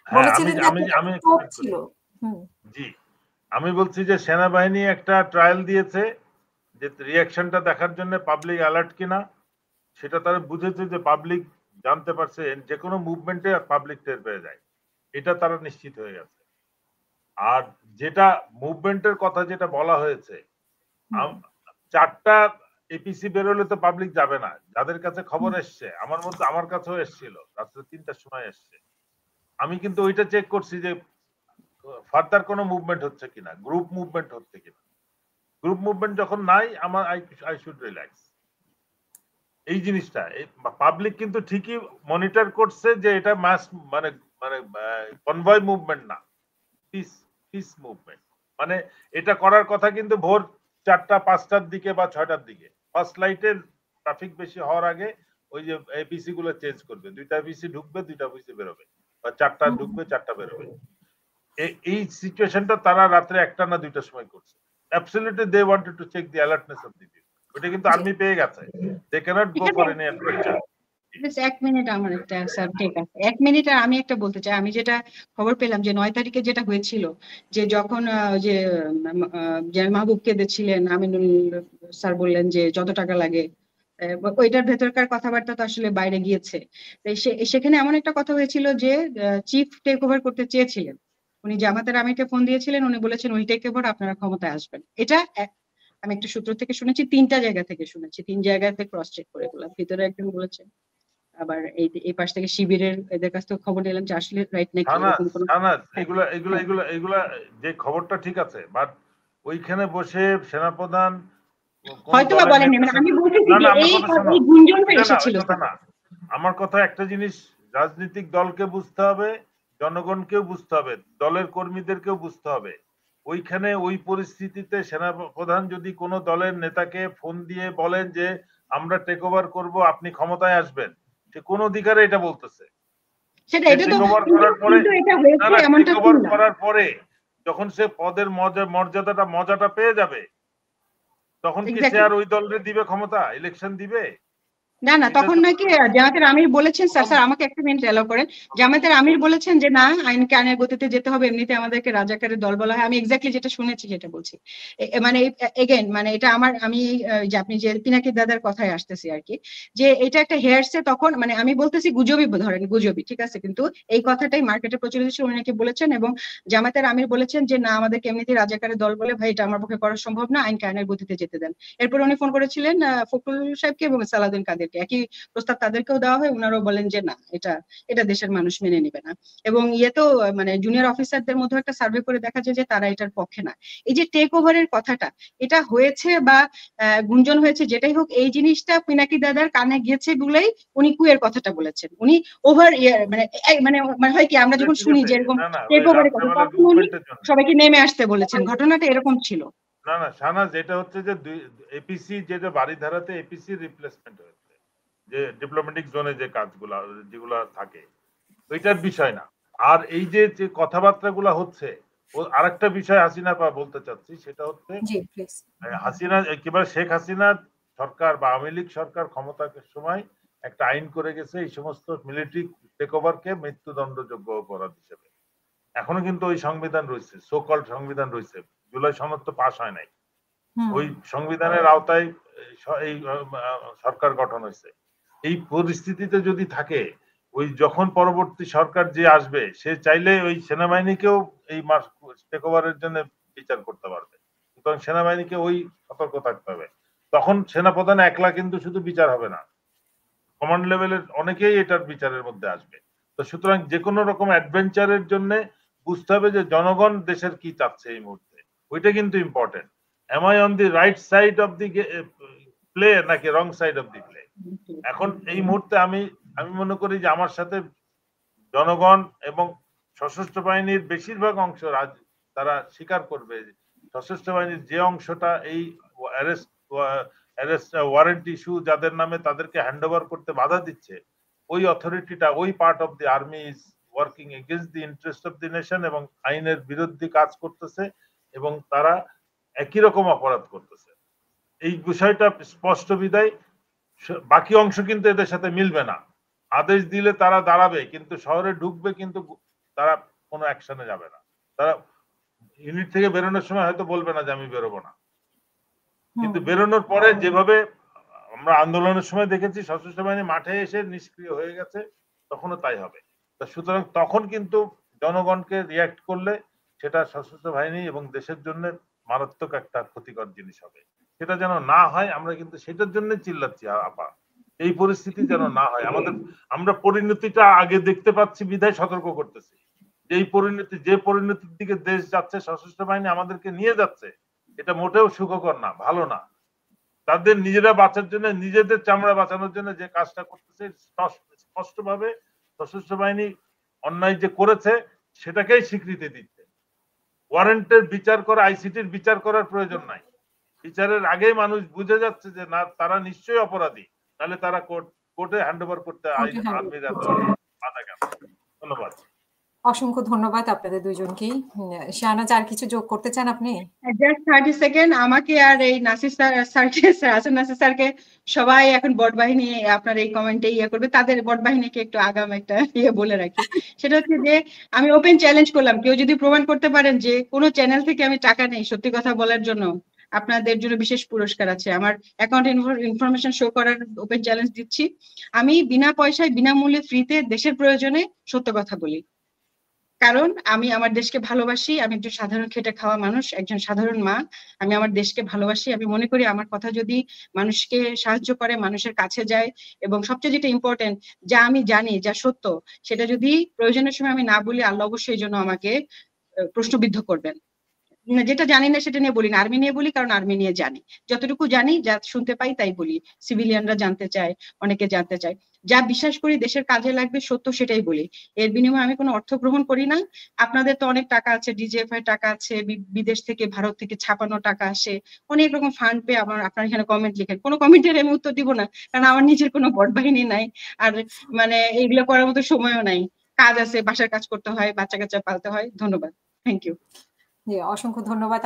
হ্যাঁ, আমি বলেছিলেন যে আমি একটা আমি স্কোপ ছিল। জি, আমি বলছি যে সেনাবাহিনী একটা ট্রায়াল দিয়েছে যে রিঅ্যাকশনটা দেখার জন্য পাবলিক অ্যালার্ট কিনা, সেটা তারা বুঝেছে যে পাবলিক জানতে পারছে যে কোনো মুভমেন্টে পাবলিক টের পেয়ে যায়, এটা তারা নিশ্চিত হয়ে গেছে। আর যেটা মুভমেন্টের কথা যেটা বলা হয়েছে, 4টা এপিসি বেরোলে তো পাবলিক যাবে না। যাদের কাছে খবর এসছে, আমার কাছেও এসছিল, রাত্রে 3টার সময় এসছে। আমি কিন্তু ওইটা চেক করছি যে ফার্দার কোনো মুভমেন্ট হচ্ছে কিনা, গ্রুপ মুভমেন্ট হচ্ছে কিনা। গ্রুপ মুভমেন্ট যখন নাই, আমার আই শুড রিল্যাক্স। এই জিনিসটা পাবলিক কিন্তু ঠিকই মনিটর করছে যে এটা মাস মানে মানে কনভয় মুভমেন্ট না, পিস পিস মুভমেন্ট। মানে এটা করার কথা কিন্তু ভোর 4টা 5টার দিকে বা 6টার দিকে, ফার্স্ট লাইটের ট্রাফিক বেশি হওয়ার আগে ওই যে এপিসি গুলো চেঞ্জ করবে, 2টা এপিসি ঢুকবে 2টা এপিসি বেরোবে, বা 4টা ঢুকবে 4টা বেরোবে। এই সিচুয়েশনটা তারা রাত্রে 1টা না 2টার সময় করছে। Absolutely they wanted to check the alertness of the people. ওটা কিন্তু আর্মি পেয়ে গেছে, they can't go for any adventure. এক মিনিট আমার একটা স্যার, ঠিক আছে 1 মিনিট। আর আমি একটা বলতে চাই, আমি যেটা খবর পেলাম যে 9 তারিখে যেটা হয়েছিল, যে যখন যে মাহবুবকে দিয়েছিলেন, আমিনুল স্যার বললেন যে যত টাকা লাগে, ওইটার ভেতরকার কথাবার্তা তো আসলে বাইরে গিয়েছে। সেখানে এমন একটা কথা হয়েছিল যে চিফ টেক ওভার করতে চেয়েছিলেন, উনি জামাতের আমিরকে ফোন দিয়েছিলেন, উনি বলেছেন ওই টেক ওভার আপনারা ক্ষমতায় আসবেন। এটা আমি একটা সূত্র থেকে শুনেছি, 3টা জায়গা থেকে শুনেছি, 3 জায়গাতে ক্রস চেক করে বললাম। ভিতরে একজন বলেছেন, আবার এই পাশ থেকে শিবিরের এদের কাছ থেকে খবর নিলাম যে আসলে রাইট নাকি এরকম কোনো। এগুলা যে খবরটা ঠিক আছে, বাট ওইখানে বসে সেনাপ্রধান হয়তো বা বলেননি, মানে আমি বলতেছি যে এই গুঞ্জনটা এসেছিল। আমার কথা একটা জিনিস রাজনৈতিক দলকে বুঝতে হবে, জনগণকেও বুঝতে হবে, দলের কর্মীদেরকেও বুঝতে হবে। ওইখানে ওই পরিস্থিতিতে সেনাপ্রধান যদি কোনো দলের নেতাকে ফোন দিয়ে বলেন যে আমরা টেক ওভার করবো, আপনি ক্ষমতায় আসবেন, সে কোন অধিকারে এটা বলতেছে? সেটা এটা তো কিন্তু এটা হয়েছে এমনটা করার পরে যখন সে পদের মজাটা পেয়ে যাবে, তখন কি সে আর ওই দলরে দিবে ক্ষমতা, ইলেকশন দিবে? না না, তখন নাকি জামাতের আমির বলেছেন, স্যার আমাকে একটা মিনিট অ্যালাউ করেন, জামাতের আমির বলেছেন যে না, আইনকে আইনের গতিতে যেতে হবে, এমনিতে আমাদেরকে রাজাকারের দল বলা হয়। আমি এক্স্যাক্টলি যেটা শুনেছি সেটা বলছি। মানে এগেন, মানে এটা আমি যে আপনি যে পিনাকি দাদার কথায় আসতেছি আর কি, যে এটা একটা হেয়ারসে, তখন মানে আমি বলতেছি গুজবই, ধরেন গুজবই, ঠিক আছে, কিন্তু এই কথাটাই মার্কেটে প্রচলিত ছিল, উনি নাকি বলেছেন। এবং জামাতের আমির বলেছেন যে না, আমাদেরকে এমনিতে রাজাকারের দল বলে, ভাই এটা আমার পক্ষে করা সম্ভব না, আইনকে আইনের গতিতে যেতে দেন। এরপর উনি ফোন করেছিলেন ফখরুল সাহেবকে এবং সালাউদ্দিন কাদেরকে, একই প্রস্তাব তাদেরকেও দেওয়া হয়, ওনারাও বলেন যে না, এটা দেশের মানুষ মেনে নিবে না। এবং তো মানে জুনিয়র অফিসারদের মধ্যে একটা সার্ভে করে দেখা যায় যে তারা এটার পক্ষে না। এই যে টেক ওভারের কথাটা, এটা হয়েছে বা গুঞ্জন হয়েছে যেটাই হোক, এই জিনিসটা পিনাকি দাদার কানে গিয়েছে বলেই উনি কুয়ের কথাটা বলেছেন। উনি ওভার মানে মানে হয় কি, আমরা যখন শুনি যে এরকম টেক ওভারের কথা, তখন উনি সবাইকে নেমে আসতে বলেছেন, ঘটনাটা এরকম ছিল না। শাহনাজ, যেটা হচ্ছে যে এপিসি যেটা বাড়িধারাতে এপিসি রিপ্লেসমেন্ট হয়েছে, যে ডিপ্লোম্যাটিক জোনে যে কাজগুলা যেগুলা থাকে, ওইটার বিষয় না। আর এই যে কথাবার্তাগুলা হচ্ছে, ও আরেকটা বিষয় হাসিনা বলতে চাচ্ছি, সেটা হচ্ছে হাসিনা একেবারে শেখ হাসিনা সরকার বা আওয়ামী লীগ সরকার ক্ষমতার সময় একটা আইন করে গেছে এই সমস্ত মিলিটারি টেক ওভারকে মৃত্যুদণ্ডযোগ্য অপরাধ হিসেবে। এখনো কিন্তু ওই সংবিধান রয়েছে, সো কল্ড সংবিধান রয়েছে, জুলাই সনদ তো পাস হয় নাই। ওই সংবিধানের আওতায় এই সরকার গঠন হয়েছে। এই পরিস্থিতিতে যদি থাকে, ওই যখন পরবর্তী সরকার যে আসবে, সে চাইলে ওই সেনাবাহিনীকেও এই টেক ওভারের জন্য বিচার করতে পারবে। সুতরাং সেনাবাহিনীকে ওই সতর্ক থাকতে হবে। তখন সেনাপ্রধান একলা কিন্তু শুধু বিচার হবে না, কমান্ড লেভেলের অনেকেই এটার বিচারের মধ্যে আসবে। তো সুতরাং যে কোনো রকম অ্যাডভেঞ্চারের জন্য বুঝতে হবে যে জনগণ দেশের কি চাচ্ছে এই মুহূর্তে, ওইটা কিন্তু important. Am I on the right side of the play নাকি wrong side of the play? এখন এই মুহূর্তে আমি মনে করি যে আমার সাথে জনগণ এবং সশস্ত্র বাহিনীর বেশিরভাগ অংশ তারা স্বীকার করবে, সশস্ত্র বাহিনীর যে অংশটা এই অ্যারেস্ট ওয়ারেন্ট ইস্যু যাদের নামে, তাদেরকে হ্যান্ড ওভার করতে বাধা দিচ্ছে, ওই অথরিটিটা, ওই part of the army is working against the interest of the nation এবং আইনের বিরুদ্ধে কাজ করতেছে, এবং তারা একই রকম অপরাধ করতেছে। এই বিষয়টা স্পষ্ট বিদায় বাকি অংশ কিন্তু এদের সাথে মিলবে না। আদেশ দিলে তারা দাঁড়াবে, কিন্তু শহরে ঢুকবে, কিন্তু তারা কোনো অ্যাকশনে যাবে না। তারা ইউনিট থেকে বেরোনোর সময় হয়তো বলবে না যে আমি বেরোবো না, কিন্তু বেরোনোর পরে যেভাবে আমরা আন্দোলনের সময় দেখেছি সশস্ত্র বাহিনী মাঠে এসে নিষ্ক্রিয় হয়ে গেছে, তখনও তাই হবে। সুতরাং তখন কিন্তু জনগণকে রিয়াক্ট করলে সেটা সশস্ত্র বাহিনী এবং দেশের জন্য মারাত্মক একটা ক্ষতিকর জিনিস হবে। সেটা যেন না হয়, আমরা কিন্তু সেটার জন্য চিল্লাচ্ছি আপা, এই পরিস্থিতি যেন না হয়। আমরা পরিণতিটা আগে দেখতে পাচ্ছি বিধায় সতর্ক করতেছি। যে পরিণতির দিকে দেশ যাচ্ছে, সশস্ত্র বাহিনী আমাদেরকে নিয়ে যাচ্ছে, এটা মোটেও সুখকর না, ভালো না। তাদের নিজেরা বাঁচার জন্য, নিজেদের চামড়া বাঁচানোর জন্য যে কাজটা করতেছে, স্পষ্টভাবে সশস্ত্র বাহিনী অন্যায় যে করেছে সেটাকেই স্বীকৃতি দিচ্ছে। ওয়ারেন্টের বিচার করা, আইসিটির বিচার করার প্রয়োজন নাই। বিচারের আগেই মানুষ বুঝে যাচ্ছে যে না, তারা নিশ্চয়ই অপরাধী, তাহলে তারা কোর্টে হ্যান্ড ওভার করতে আর্মির এত বাধা কেন? ধন্যবাদ। অসংখ্য ধন্যবাদ আপনাদের দুইজনকেই। শাহনাজ, আর কিছু যোগ করতে চান আপনি? Just 30 second. আমাকে আর এই নাসির স্যারকে, হাসান নাসির স্যারকে সবাই এখন বট বাহিনী আপনার এই কমেন্টে করবে, তাদের বট বাহিনীকে একটু আগাম একটা বলে রাখি। সেটা হচ্ছে যে আমি ওপেন চ্যালেঞ্জ করলাম, কেউ যদি প্রমাণ করতে পারেন যে কোনো চ্যানেল থেকে আমি টাকা নেই সত্যি কথা বলার জন্য, আপনাদের জন্য বিশেষ পুরস্কার আছে। আমার অ্যাকাউন্ট ইনফরমেশন শো করার ওপেন চ্যালেঞ্জ দিচ্ছি। আমি বিনা পয়সায় বিনামূল্যে ফ্রিতে দেশের প্রয়োজনে সত্য কথা বলি, কারণ আমি আমার দেশকে ভালোবাসি। আমি একজন সাধারণ খেটে খাওয়া মানুষ, একজন সাধারণ মা। আমি আমার দেশকে ভালোবাসি। আমি মনে করি আমার কথা যদি মানুষকে সাহায্য করে, মানুষের কাছে যায়, এবং সবচেয়ে যেটা ইম্পর্টেন্ট, যা আমি জানি, যা সত্য, সেটা যদি প্রয়োজনের সময় আমি না বলি, আল্লাহ অবশ্যই এই জন্য আমাকে প্রশ্নবিদ্ধ করবেন। যেটা জানি না সেটা নিয়ে বলি না, আর্মি নিয়ে বলি, কারণ আর্মি নিয়ে জানি। যতটুকু জানি, যা শুনতে পাই তাই বলি। সিভিলিয়ানরা জানতে চায়, অনেকে জানতে চায়। যা বিশ্বাস করি দেশের কাজে লাগবে, সত্য, সেটাই বলি। এর বিনিময়ে আমি কোনো অর্থ গ্রহণ করি না। আপনাদের তো অনেক টাকা আছে, ডিজিএফআই টাকা আছে, বিদেশ থেকে, ভারত থেকে ছাপানো টাকা আসে, অনেক রকম ফান্ড পেয়ে আপনার এখানে কমেন্ট লিখেন। কোনো কমেন্টের আমি উত্তর দিব না, কারণ আমার নিজের কোনো বট বাহিনী নাই, আর মানে এগুলো করার মতো সময়ও নাই। কাজ আছে, বাসার কাজ করতে হয়, বাচ্চা কাচ্চা পালতে হয়। ধন্যবাদ, থ্যাংক ইউ। অসংখ্য ধন্যবাদ।